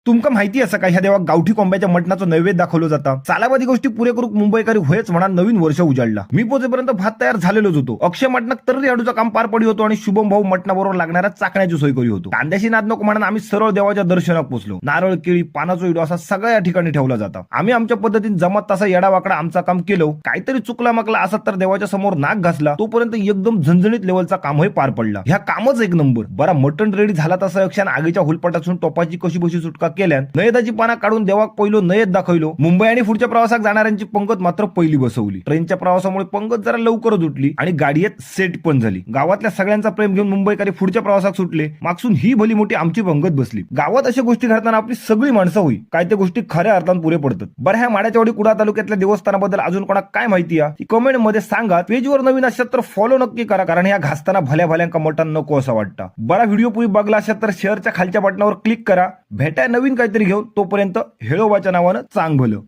तुमका माहिती असं का ह्या देवा गावठी कोंब्याच्या मटणाचं नैवेद्य दाखवलं जातं. चालाबादी गोष्टी पुरे करू मुंबईकरी होयच म्हणा नवीन वर्ष उजाडला. मी पोहोचेपर्यंत भात तयार झालेलोच होतो. अक्षय मटणात तर्री अडूचं काम पार पडी होतो आणि शुभम भाऊ मटणाबरोबर लागणाऱ्या चाकण्याची सोय करी होतो. कांद्याशी नाद नको म्हणून आम्ही सरळ देवाच्या दर्शनात पोहोचलो. नारळ केळी पानाचा विडो असा सगळ्या ठिकाणी ठेवला जाता. आम्ही आमच्या पद्धतीने जमत तसा येडावाकडा आमचा काम केलं. काहीतरी चुकला मकला असं तर देवाच्या समोर नाक घासला तोपर्यंत एकदम झणझणीत लेवलचा कामही पार पडला. ह्या कामच एक नंबर. बरा मटण रेडी झाला तसा यक्षान आगीच्या हुलपटातून टोपाची कशी बशी सुटका केल्यान नयदाची पाना काढून देवाक पहिलो नयद दाखवलो. मुंबई आणि पुढच्या प्रवासात जाणाऱ्यांची पंगत मात्र पहिली बसवली. ट्रेनच्या प्रवासामुळे पंगत जरा लवकरच उठली आणि गाडीत सेट पण झाली. गावातल्या सगळ्यांचा प्रेम घेऊन मुंबईकरी पुढच्या प्रवासात सुटले. मागसून ही भली मोठी आमची पंगत बसली. गावात अशा गोष्टी घडताना आपली सगळी माणसं होई काय त्या गोष्टी खऱ्या अर्थान पुरे पडतात. बरं ह्या माड्याच्यावाडी कुडा तालुक्यातल्या देवस्थानाबद्दल अजून कोणा काय माहिती आहे ती कमेंट मध्ये सांगा. पेजवर नवीन असेल तर फॉलो नक्की करा कारण ह्या घासताना भल्या भल्यांका मटण नको असं वाटतं. बरा व्हिडिओ पुढे बघला असेल तर शेअरच्या खालच्या बटनावर क्लिक करा. भेटाय नवीन काहीतरी घेऊन तोपर्यंत हेळोबाच्या नावानं चांग भलं.